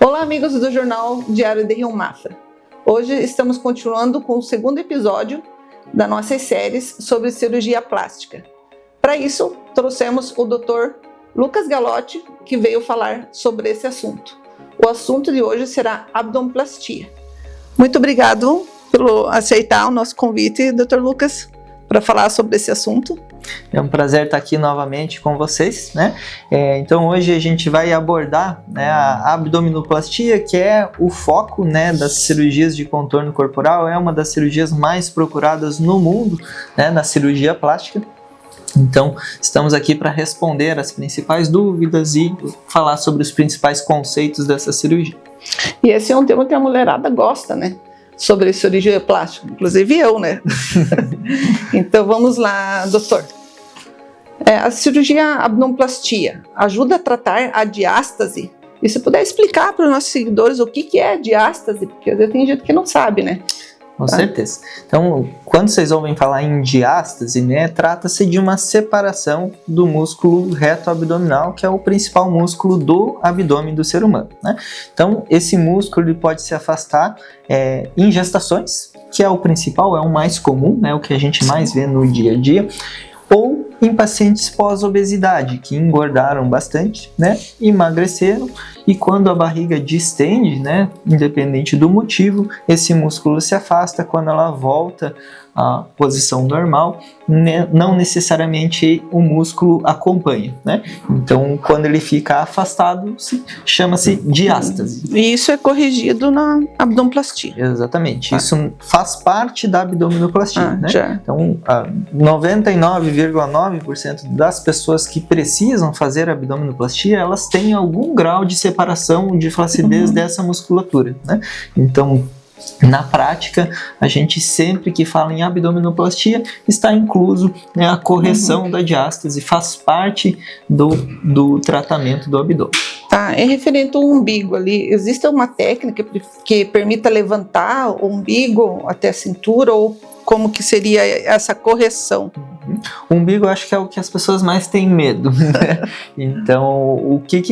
Olá, amigos do Jornal Diário de Rio Mafra. Hoje estamos continuando com o segundo episódio das nossas séries sobre cirurgia plástica. Para isso, trouxemos o Dr. Lucas Galotti, que veio falar sobre esse assunto. O assunto de hoje será abdominoplastia. Muito obrigado por aceitar o nosso convite, Dr. Lucas, para falar sobre esse assunto. É um prazer estar aqui novamente com vocês, né? Então hoje a gente vai abordar, né, a abdominoplastia, que é o foco, né, das cirurgias de contorno corporal, é uma das cirurgias mais procuradas no mundo, né, na cirurgia plástica. Então estamos aqui para responder as principais dúvidas e falar sobre os principais conceitos dessa cirurgia. E esse é um tema que a mulherada gosta, né? Sobre cirurgia plástica, inclusive eu, né? Então vamos lá, doutor. A cirurgia abdominoplastia ajuda a tratar a diástase? E se puder explicar para os nossos seguidores o que é diástase, porque às vezes tem gente que não sabe, né? Com certeza. Então, quando vocês ouvem falar em diástase, né, trata-se de uma separação do músculo reto abdominal, que é o principal músculo do abdômen do ser humano, né? Então, esse músculo ele pode se afastar em gestações, que é o principal, é o mais comum, né, o que a gente mais vê no dia a dia, ou em pacientes pós-obesidade, que engordaram bastante, né, emagreceram, e quando a barriga distende, né, independente do motivo, esse músculo se afasta. Quando ela volta à posição normal, né, não necessariamente o músculo acompanha, né? Então, quando ele fica afastado, chama-se diástase. E isso é corrigido na abdominoplastia. Exatamente. Isso faz parte da abdominoplastia, né? Já. Então, 99,9% das pessoas que precisam fazer abdominoplastia, elas têm algum grau de separação, de flacidez dessa musculatura, né? Então, na prática, a gente sempre que fala em abdominoplastia está incluso, né, a correção da diástase, faz parte do tratamento do abdômen. Tá, é referente ao umbigo ali, existe uma técnica que permita levantar o umbigo até a cintura, ou como que seria essa correção? O umbigo eu acho que é o que as pessoas mais têm medo, né? Então, o que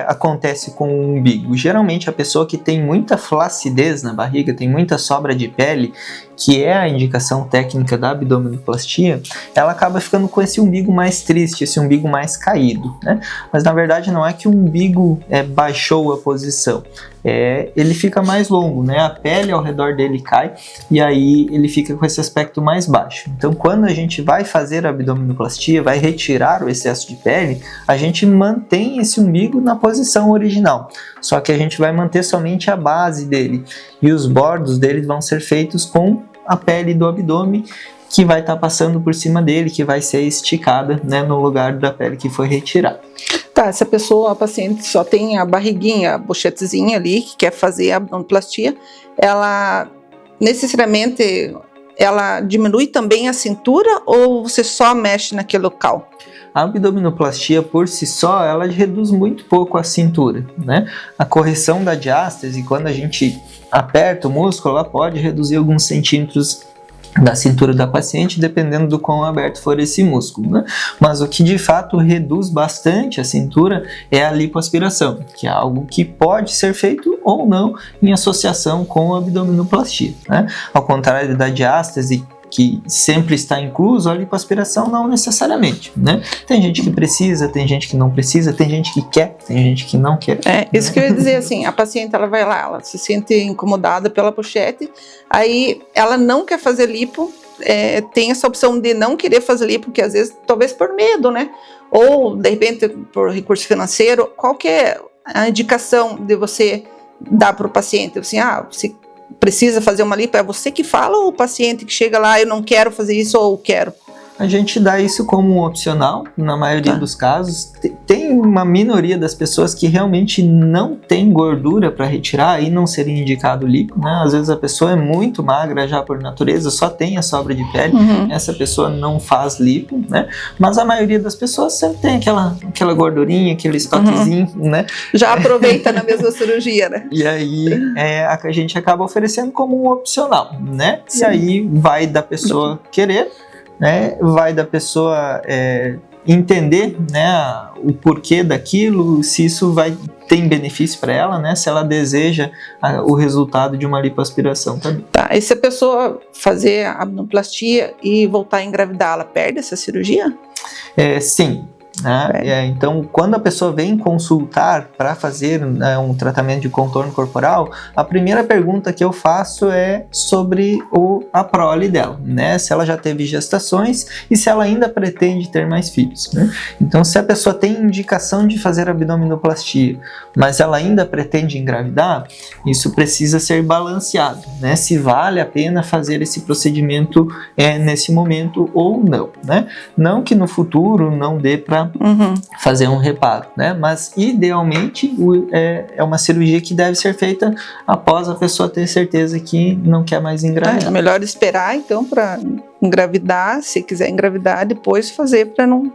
acontece com o umbigo? Geralmente a pessoa que tem muita flacidez na barriga, tem muita sobra de pele, que é a indicação técnica da abdominoplastia, ela acaba ficando com esse umbigo mais triste, esse umbigo mais caído, né? Mas na verdade não é que o umbigo baixou a posição, ele fica mais longo, né? A pele ao redor dele cai e aí ele fica com esse aspecto mais baixo. Então, quando a gente vai fazer a abdominoplastia, vai retirar o excesso de pele, a gente mantém esse umbigo na posição original, só que a gente vai manter somente a base dele e os bordos dele vão ser feitos com a pele do abdômen, que vai estar passando por cima dele, que vai ser esticada, né, no lugar da pele que foi retirada. Tá, se a paciente só tem a barriguinha, a bochetezinha ali, que quer fazer a abdominoplastia, ela necessariamente ela diminui também a cintura, ou você só mexe naquele local? A abdominoplastia por si só, ela reduz muito pouco a cintura, né? A correção da diástase, quando a gente aperta o músculo, ela pode reduzir alguns centímetros da cintura da paciente, dependendo do quão aberto for esse músculo, né? Mas o que de fato reduz bastante a cintura é a lipoaspiração, que é algo que pode ser feito ou não em associação com a abdominoplastia, né? Ao contrário da diástase, que sempre está incluso, a lipoaspiração não necessariamente, né? Tem gente que precisa, tem gente que não precisa, tem gente que quer, tem gente que não quer. Isso que eu ia dizer, assim, a paciente ela vai lá, ela se sente incomodada pela pochete, aí ela não quer fazer lipo, tem essa opção de não querer fazer lipo, que às vezes, talvez por medo, né? Ou, de repente, por recurso financeiro. Qual que é a indicação de você dar para o paciente? Assim, você precisa fazer uma lipo, é você que fala, ou o paciente que chega lá, eu não quero fazer isso, ou quero? A gente dá isso como um opcional, na maioria dos casos. Tem uma minoria das pessoas que realmente não tem gordura para retirar e não seria indicado lipo, né? Às vezes a pessoa é muito magra já por natureza, só tem a sobra de pele, essa pessoa não faz lipo, né? Mas a maioria das pessoas sempre tem aquela gordurinha, aquele estoquezinho, né? Já aproveita na mesma cirurgia, né? E aí a gente acaba oferecendo como um opcional, né? Sim. E aí vai da pessoa querer, né? Vai da pessoa entender, né, o porquê daquilo, se isso tem benefício para ela, né, se ela deseja o resultado de uma lipoaspiração também. Tá, e se a pessoa fazer a abdominoplastia e voltar a engravidar, ela perde essa cirurgia? Sim. Então, quando a pessoa vem consultar para fazer um tratamento de contorno corporal, a primeira pergunta que eu faço é sobre a prole dela, né? Se ela já teve gestações e se ela ainda pretende ter mais filhos, né? Então, se a pessoa tem indicação de fazer abdominoplastia, mas ela ainda pretende engravidar, isso precisa ser balanceado, né? Se vale a pena fazer esse procedimento nesse momento ou não, né? Não que no futuro não dê para fazer um reparo, né? Mas idealmente é uma cirurgia que deve ser feita após a pessoa ter certeza que não quer mais engravidar. É melhor esperar então para engravidar, se quiser engravidar, depois fazer para não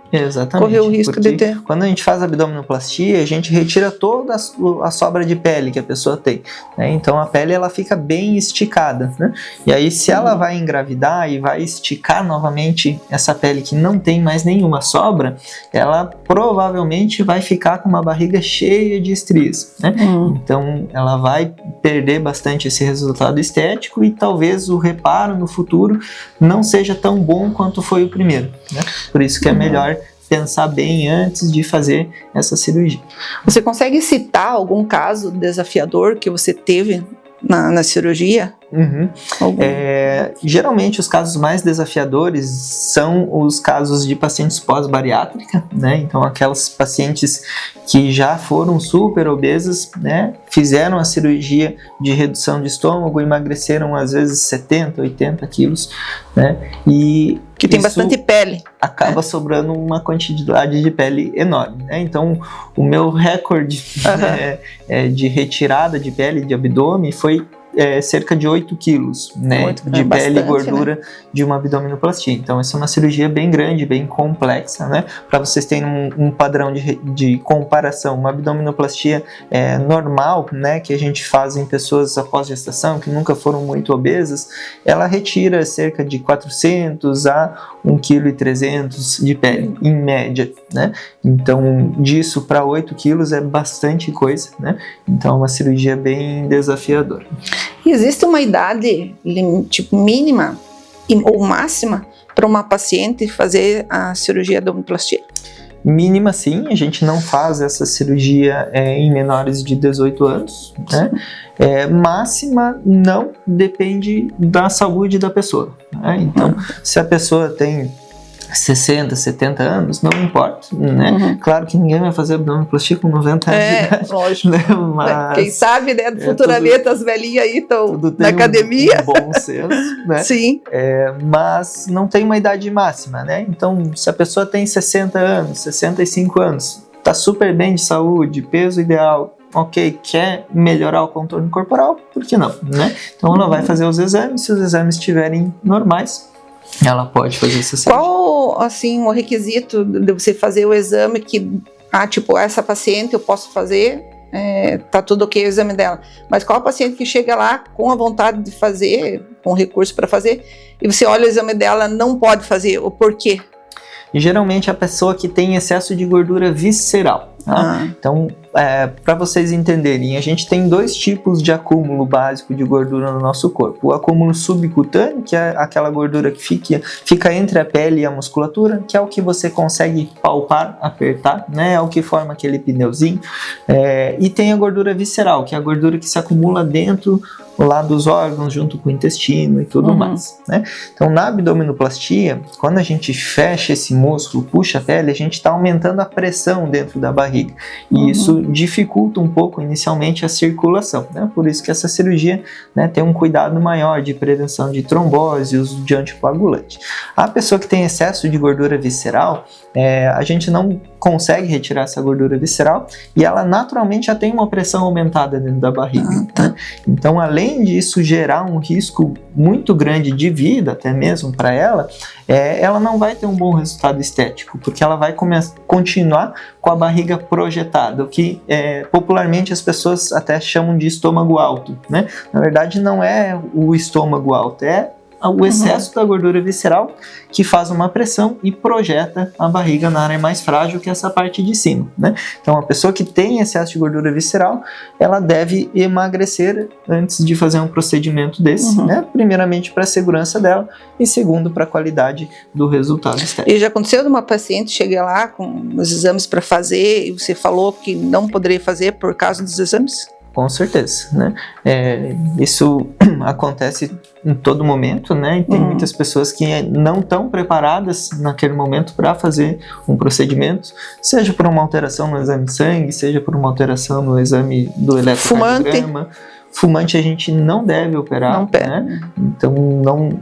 correr o risco de ter. Quando a gente faz abdominoplastia, a gente retira toda a sobra de pele que a pessoa tem, né? Então a pele ela fica bem esticada, né? E aí se ela vai engravidar e vai esticar novamente essa pele que não tem mais nenhuma sobra, ela provavelmente vai ficar com uma barriga cheia de estrias, né? Então ela vai perder bastante esse resultado estético e talvez o reparo no futuro não seja tão bom quanto foi o primeiro, né? Por isso que é melhor pensar bem antes de fazer essa cirurgia. Você consegue citar algum caso desafiador que você teve na cirurgia? Geralmente os casos mais desafiadores são os casos de pacientes pós-bariátrica, né? Então aquelas pacientes que já foram super obesas, né? Fizeram a cirurgia de redução de estômago, emagreceram às vezes 70, 80 quilos, né? E que tem bastante pele. Acaba sobrando uma quantidade de pele enorme, né? Então o meu recorde de retirada de pele de abdômen foi cerca de 8 quilos, né, de pele e gordura, né, de uma abdominoplastia. Então essa é uma cirurgia bem grande, bem complexa, né? Para vocês terem um padrão de comparação, uma abdominoplastia normal, né, que a gente faz em pessoas após gestação, que nunca foram muito obesas, ela retira cerca de 400 a 1,3 kg de pele, em média, né? Então disso para 8 quilos é bastante coisa, né? Então é uma cirurgia bem desafiadora. E existe uma idade tipo mínima ou máxima para uma paciente fazer a cirurgia de abdominoplastia? Mínima sim, a gente não faz essa cirurgia em menores de 18 anos, né? Máxima não, depende da saúde da pessoa, né? Então, se a pessoa tem 60, 70 anos, não importa, né? Claro que ninguém vai fazer abdominoplastia com 90 anos de idade. Lógico. Né? Mas quem sabe, né? Futuramente as velhinhas aí estão na academia. Um bom senso, né? Sim. Mas não tem uma idade máxima, né? Então, se a pessoa tem 60 anos, 65 anos, tá super bem de saúde, peso ideal, ok, quer melhorar o contorno corporal, por que não, né? Então ela vai fazer os exames, se os exames estiverem normais, ela pode fazer essa cirurgia. Qual, assim, o requisito de você fazer o exame que, tipo, essa paciente eu posso fazer, tá tudo ok o exame dela, mas qual a paciente que chega lá com a vontade de fazer, com recurso para fazer, e você olha o exame dela, não pode fazer, o porquê? E geralmente a pessoa que tem excesso de gordura visceral, tá? Então, para vocês entenderem, a gente tem dois tipos de acúmulo básico de gordura no nosso corpo. O acúmulo subcutâneo, que é aquela gordura que fica entre a pele e a musculatura, que é o que você consegue palpar, apertar, né? É o que forma aquele pneuzinho. E tem a gordura visceral, que é a gordura que se acumula dentro lá dos órgãos, junto com o intestino e tudo mais, né? Então, na abdominoplastia, quando a gente fecha esse músculo, puxa a pele, a gente está aumentando a pressão dentro da barriga. E isso dificulta um pouco inicialmente a circulação, né? Por isso que essa cirurgia, né, tem um cuidado maior de prevenção de trombose e uso de anticoagulante. A pessoa que tem excesso de gordura visceral, a gente não consegue retirar essa gordura visceral e ela naturalmente já tem uma pressão aumentada dentro da barriga. Né? Então, além disso gerar um risco muito grande de vida, até mesmo para ela, ela não vai ter um bom resultado estético, porque ela vai continuar com a barriga projetada, o que popularmente as pessoas até chamam de estômago alto, né? Na verdade, não é o estômago alto, é o excesso da gordura visceral que faz uma pressão e projeta a barriga na área mais frágil, que é essa parte de cima, né? Então, a pessoa que tem excesso de gordura visceral, ela deve emagrecer antes de fazer um procedimento desse, né? Primeiramente para a segurança dela e segundo para a qualidade do resultado estético. E já aconteceu de uma paciente chegar lá com os exames para fazer e você falou que não poderia fazer por causa dos exames? Com certeza, né? Isso acontece em todo momento, né? E tem muitas pessoas que não estão preparadas naquele momento para fazer um procedimento, seja por uma alteração no exame de sangue, seja por uma alteração no exame do eletrocardiograma. Fumante a gente não deve operar, né? Então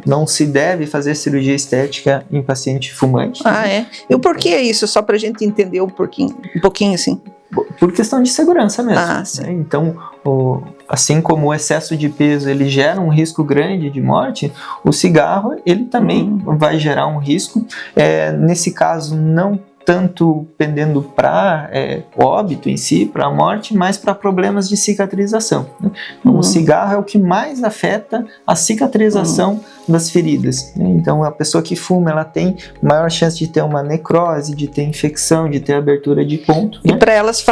não se deve fazer cirurgia estética em paciente fumante. E o porquê é isso? Só para a gente entender um pouquinho assim. Por questão de segurança mesmo. Sim. Então, assim como o excesso de peso ele gera um risco grande de morte, o cigarro ele também vai gerar um risco. Nesse caso, não tanto pendendo para óbito em si, para a morte, mas para problemas de cicatrização, né? Então, o cigarro é o que mais afeta a cicatrização das feridas, né? Então, a pessoa que fuma, ela tem maior chance de ter uma necrose, de ter infecção, de ter abertura de ponto. E para elas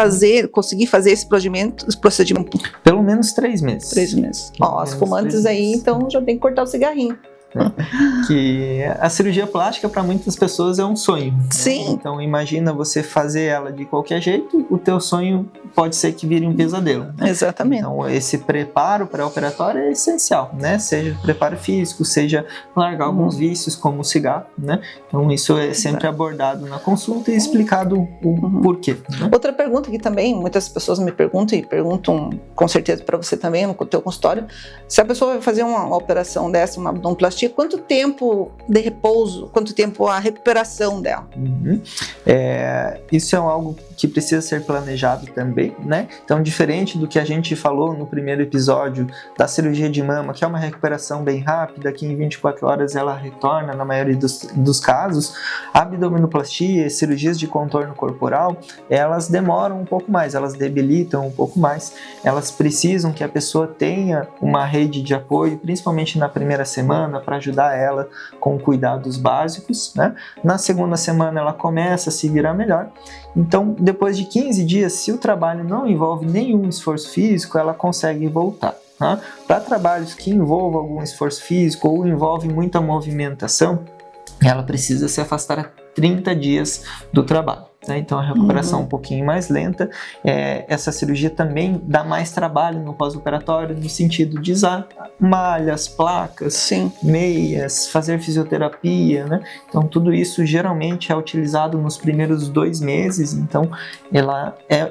conseguir fazer esse procedimento? Pelo menos 3 meses. 3 meses. Os fumantes aí, então, já tem que cortar o cigarrinho. Que a cirurgia plástica para muitas pessoas é um sonho. Sim. Né? Então imagina você fazer ela de qualquer jeito, o teu sonho pode ser que vire um pesadelo. Né? Exatamente. Então esse preparo pré-operatório é essencial, né? Seja preparo físico, seja largar alguns vícios como o cigarro, né? Então isso é sempre abordado na consulta e explicado o porquê. Né? Outra pergunta que também muitas pessoas me perguntam e perguntam com certeza para você também no teu consultório, se a pessoa vai fazer uma operação dessa, uma abdominoplastia, quanto tempo de repouso, quanto tempo a recuperação dela? Isso é algo que precisa ser planejado também, né? Então, diferente do que a gente falou no primeiro episódio da cirurgia de mama, que é uma recuperação bem rápida, que em 24 horas ela retorna na maioria dos casos, a abdominoplastia e cirurgias de contorno corporal, elas demoram um pouco mais, elas debilitam um pouco mais, elas precisam que a pessoa tenha uma rede de apoio, principalmente na primeira semana, para ajudar ela com cuidados básicos, né? Na segunda semana ela começa a se virar melhor. Então, depois de 15 dias, se o trabalho não envolve nenhum esforço físico, ela consegue voltar. Tá? Para trabalhos que envolvam algum esforço físico ou envolve muita movimentação, ela precisa se afastar a 30 dias do trabalho. Né? Então a recuperação é um pouquinho mais lenta. Essa cirurgia também dá mais trabalho no pós-operatório, no sentido de usar malhas, placas, meias, fazer fisioterapia, né? Então tudo isso geralmente é utilizado nos primeiros 2 meses, então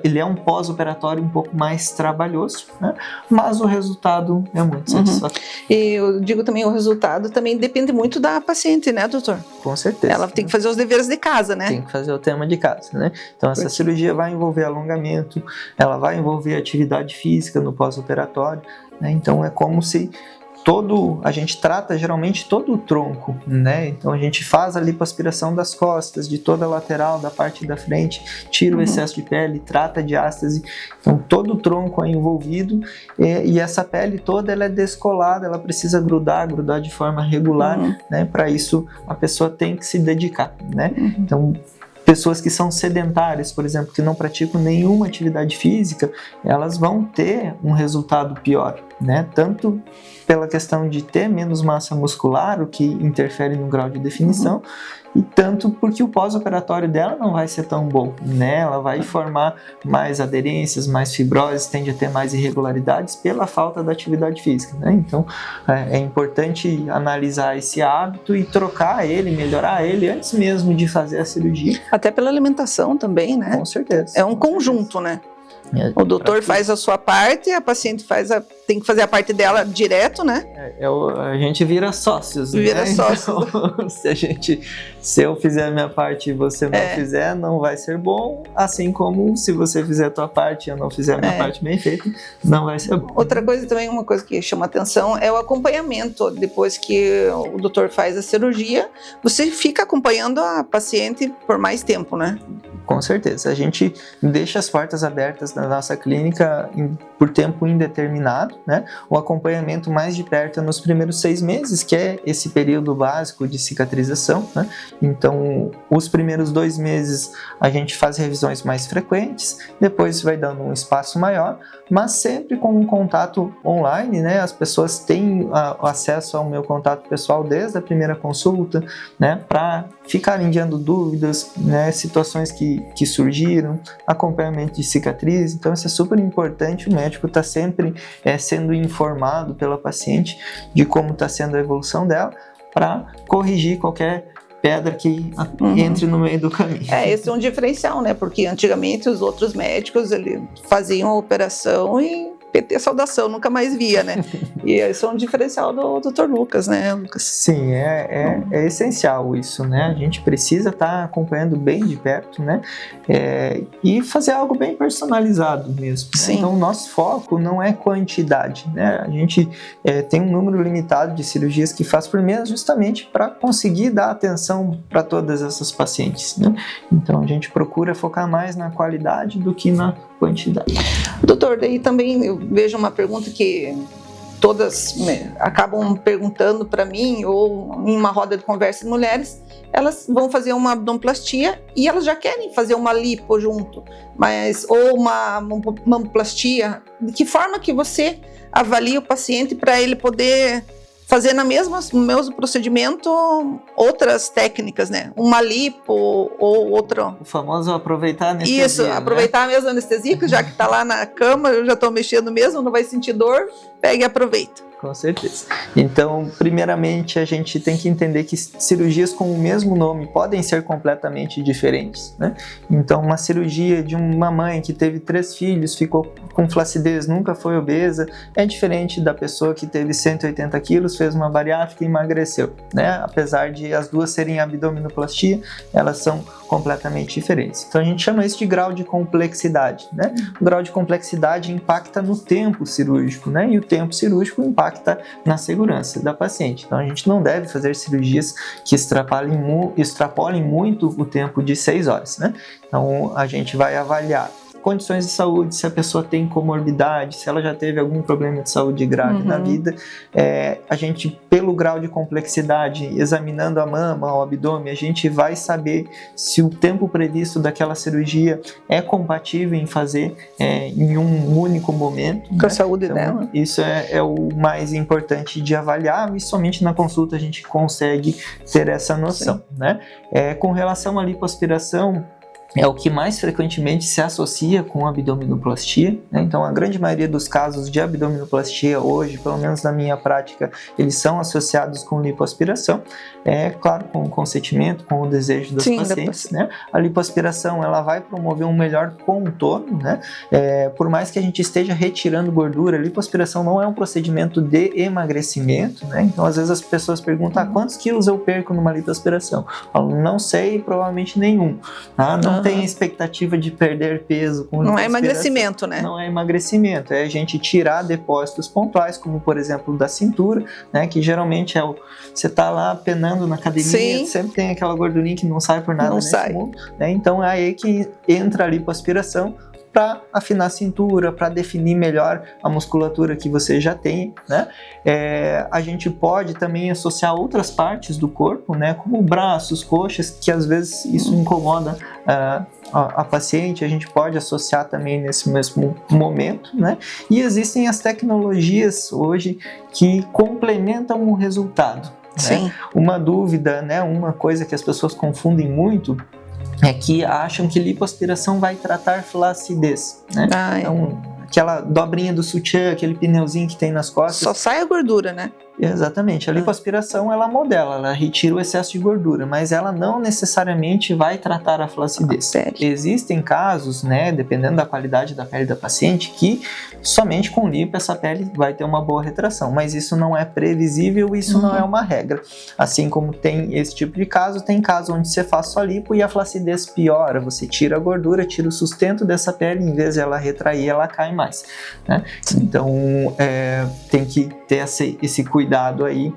ele é um pós-operatório um pouco mais trabalhoso, né? Mas o resultado é muito satisfatório. E eu digo também, o resultado também depende muito da paciente, né, doutor? Com certeza. Ela tem que fazer os deveres de casa, né? Tem que fazer o tema de casa, né? Então essa cirurgia vai envolver alongamento, ela vai envolver atividade física no pós-operatório, né? Então é como se a gente trata geralmente todo o tronco, né? Então a gente faz a lipoaspiração das costas, de toda a lateral, da parte da frente, tira o excesso de pele, trata a diástase. Então todo o tronco é envolvido e essa pele toda ela é descolada, ela precisa grudar de forma regular, né? Para isso a pessoa tem que se dedicar, né? Então pessoas que são sedentárias, por exemplo, que não praticam nenhuma atividade física, elas vão ter um resultado pior, né? Tanto pela questão de ter menos massa muscular, o que interfere no grau de definição, e tanto porque o pós-operatório dela não vai ser tão bom, né? Ela vai formar mais aderências, mais fibroses, tende a ter mais irregularidades pela falta da atividade física, né? Então, é importante analisar esse hábito e trocar ele, melhorar ele antes mesmo de fazer a cirurgia. Até pela alimentação também, né? Com certeza. É um conjunto, né? O doutor faz a sua parte, a paciente tem que fazer a parte dela direto, né? A gente vira sócios, vira né? sócios. Então, se eu fizer a minha parte e você não fizer, não vai ser bom. Assim como se você fizer a tua parte e eu não fizer a minha parte bem feita, não vai ser bom. Outra coisa também, uma coisa que chama atenção é o acompanhamento. Depois que o doutor faz a cirurgia, você fica acompanhando a paciente por mais tempo, né? Com certeza. A gente deixa as portas abertas na nossa clínica por tempo indeterminado, né? O acompanhamento mais de perto é nos primeiros 6 meses, que é esse período básico de cicatrização, né? Então, os primeiros 2 meses a gente faz revisões mais frequentes, depois vai dando um espaço maior, mas sempre com um contato online, né? As pessoas têm acesso ao meu contato pessoal desde a primeira consulta, né? Para ficar enviando dúvidas, né? Situações que surgiram, acompanhamento de cicatriz. Então isso é super importante, o médico está sempre sendo informado pela paciente de como está sendo a evolução dela, para corrigir qualquer pedra que entre no meio do caminho. Esse é um diferencial, né? Porque antigamente os outros médicos faziam a operação e PT saudação, nunca mais via, né? E esse é um diferencial do Dr. Lucas, né, Lucas? Sim, é essencial isso, né? A gente precisa estar acompanhando bem de perto, né? E fazer algo bem personalizado mesmo. Né? Então, o nosso foco não é quantidade, né? A gente tem um número limitado de cirurgias que faz por mês justamente para conseguir dar atenção para todas essas pacientes, né? Então, a gente procura focar mais na qualidade do que na quantidade. Doutor, daí também eu vejo uma pergunta que todas acabam perguntando para mim, ou em uma roda de conversa de mulheres, elas vão fazer uma abdominoplastia e elas já querem fazer uma lipo junto, ou uma mamoplastia. De que forma que você avalia o paciente para ele poder fazer no mesmo procedimento outras técnicas, né? Uma lipo ou outra. O famoso aproveitar a anestesia. Isso, aproveitar a mesma anestesia, que já que está lá na cama, eu já estou mexendo mesmo, não vai sentir dor, pega e aproveita. Com certeza. Então, primeiramente, a gente tem que entender que cirurgias com o mesmo nome podem ser completamente diferentes, né? Então, uma cirurgia de uma mãe que teve 3 filhos, ficou com flacidez, nunca foi obesa, é diferente da pessoa que teve 180 quilos, fez uma bariátrica e emagreceu, né? Apesar de as duas serem abdominoplastia, elas são completamente diferentes. Então, a gente chama isso de grau de complexidade, né? O grau de complexidade impacta no tempo cirúrgico, né? E o tempo cirúrgico impacta na segurança da paciente. Então, a gente não deve fazer cirurgias que extrapolem muito o tempo de 6 horas, né? Então, a gente vai avaliar condições de saúde, se a pessoa tem comorbidade, se ela já teve algum problema de saúde grave na vida. A gente, pelo grau de complexidade, examinando a mama, o abdômen, a gente vai saber se o tempo previsto daquela cirurgia é compatível em fazer em um único momento. Com a saúde dela. Isso é o mais importante de avaliar, e somente na consulta a gente consegue ter essa noção, né? Com relação à lipoaspiração, é o que mais frequentemente se associa com abdominoplastia, né? Então, a grande maioria dos casos de abdominoplastia hoje, pelo menos na minha prática, eles são associados com lipoaspiração. Claro, com o consentimento, com o desejo das pacientes, né? A lipoaspiração, ela vai promover um melhor contorno, né? Por mais que a gente esteja retirando gordura, a lipoaspiração não é um procedimento de emagrecimento, né? Então, às vezes as pessoas perguntam, quantos quilos eu perco numa lipoaspiração? Eu falo, não sei, provavelmente nenhum, tá? Não tem expectativa de perder peso com lipoaspiração. Não é emagrecimento, né? Não é emagrecimento, é a gente tirar depósitos pontuais, como por exemplo da cintura, né? Que geralmente você tá lá penando na academia, sempre tem aquela gordurinha que não sai por nada nesse mundo, né? Então é aí que entra a lipoaspiração para afinar a cintura, para definir melhor a musculatura que você já tem, né? A gente pode também associar outras partes do corpo, né? Como braços, coxas, que às vezes isso incomoda a paciente, a gente pode associar também nesse mesmo momento, né? E existem as tecnologias hoje que complementam o resultado. Né? Uma dúvida, né? Uma coisa que as pessoas confundem muito é que acham que lipoaspiração vai tratar flacidez, né? Então, aquela dobrinha do sutiã, aquele pneuzinho que tem nas costas. Só sai a gordura, né? Exatamente. A lipoaspiração, ela modela, ela retira o excesso de gordura, mas ela não necessariamente vai tratar a flacidez. Existem casos, né, dependendo da qualidade da pele da paciente, que somente com lipo essa pele vai ter uma boa retração, mas isso não é previsível, isso não é uma regra. Assim como tem esse tipo de caso, tem caso onde você faz só lipo e a flacidez piora, você tira a gordura, tira o sustento dessa pele, em vez de ela retrair, ela cai mais, né? Então, tem que ter esse cuidado aí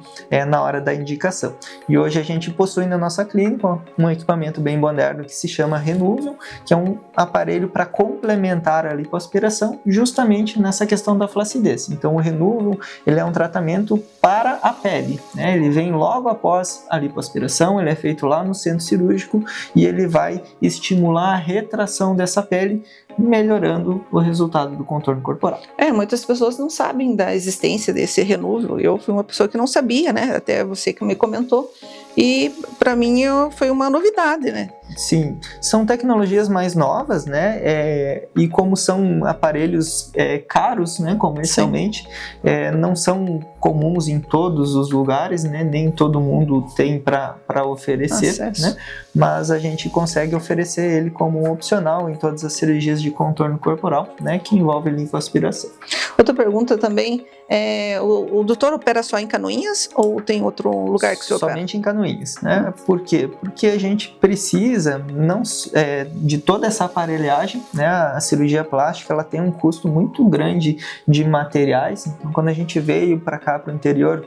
na hora da indicação. E hoje a gente possui na nossa clínica um equipamento bem moderno que se chama Renuvium, que é um aparelho para complementar a lipoaspiração justamente nessa questão da flacidez. Então o Renuvium, ele é um tratamento para a pele, né? Ele vem logo após a lipoaspiração, ele é feito lá no centro cirúrgico e ele vai estimular a retração dessa pele, melhorando o resultado do contorno corporal. Muitas pessoas não sabem da existência desse Renuvium. Eu fui uma pessoa que não sabia, né? Até você que me comentou. E para mim foi uma novidade, né? Sim, são tecnologias mais novas, né? E como são aparelhos caros, né? Comercialmente, não são comuns em todos os lugares, né? Nem todo mundo tem para oferecer, né? Mas a gente consegue oferecer ele como um opcional em todas as cirurgias de contorno corporal, né? Que envolve lipoaspiração. Outra pergunta também, o doutor opera só em Canoinhas ou tem outro lugar que o senhor opera? Somente em Canoinhas, né? Por quê? Porque a gente precisa de toda essa aparelhagem, né? A cirurgia plástica, ela tem um custo muito grande de materiais. Então, quando a gente veio para cá, para o interior,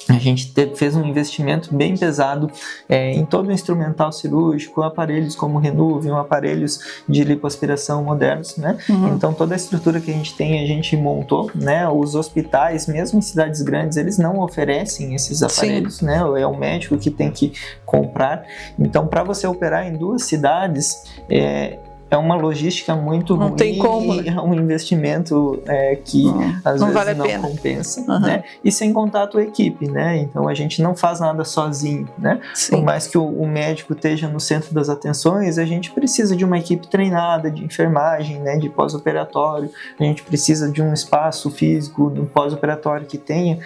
a gente fez um investimento bem pesado em todo o instrumental cirúrgico, aparelhos como Renuvium, aparelhos de lipoaspiração modernos, né? Então toda a estrutura que a gente montou, né? Os hospitais, mesmo em cidades grandes, eles não oferecem esses aparelhos, né? É o médico que tem que comprar. Então, para você operar em 2 cidades, é uma logística muito ruim, tem como, né? É um investimento que às vezes vale não compensa, né? E sem contar a tua equipe, né? Então a gente não faz nada sozinho, né? Por mais que o médico esteja no centro das atenções, a gente precisa de uma equipe treinada de enfermagem, né? De pós-operatório, a gente precisa de um espaço físico no pós-operatório que tenha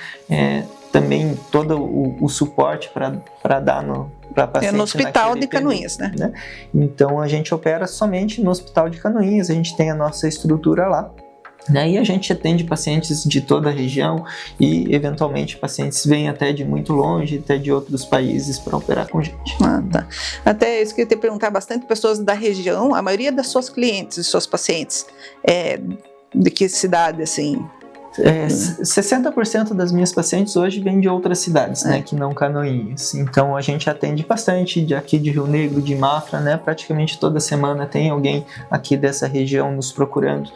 também todo o suporte para dar para paciente no hospital de Canoinhas, né? Então a gente opera somente no hospital de Canoinhas, a gente tem a nossa estrutura lá, né? E a gente atende pacientes de toda a região e eventualmente pacientes vêm até de muito longe, até de outros países para operar com a gente. Tá. Até isso que eu ia te perguntar, bastante pessoas da região, a maioria das suas clientes e suas pacientes, de que cidade, assim? 60% das minhas pacientes hoje vêm de outras cidades, né, que não Canoinhas. Então a gente atende bastante aqui de Rio Negro, de Mafra, né, praticamente toda semana tem alguém aqui dessa região nos procurando.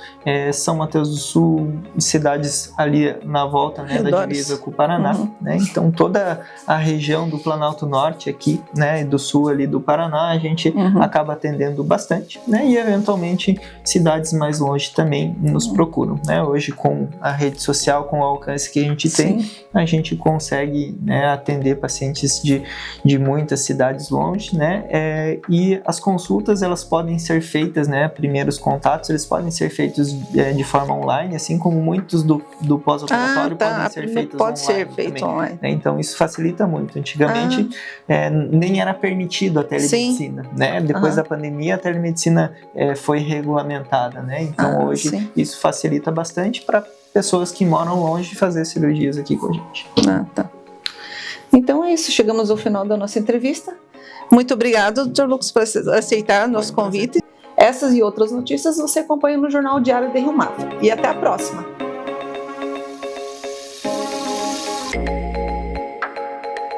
São Mateus do Sul, cidades ali na volta, né, da divisa com o Paraná, né, então toda a região do Planalto Norte aqui, né, e do sul ali do Paraná, a gente acaba atendendo bastante, né, e eventualmente cidades mais longe também nos procuram, né, hoje com a rede social, com o alcance que a gente tem, a gente consegue, né, atender pacientes de muitas cidades longe, né, e as consultas, elas podem ser feitas, né, primeiros contatos, eles podem ser feitos de forma online, assim como muitos do pós-operatório podem ser feitos online também, né? Então isso facilita muito. Antigamente nem era permitido a telemedicina, né, depois da pandemia a telemedicina foi regulamentada, né, então hoje isso facilita bastante para pessoas que moram longe de fazer cirurgias aqui com a gente. Tá. Então é isso, chegamos ao final da nossa entrevista. Muito obrigado, Dr. Lucas, por aceitar nosso convite. Essas e outras notícias você acompanha no Jornal Diário de Rio Mafra. E até a próxima!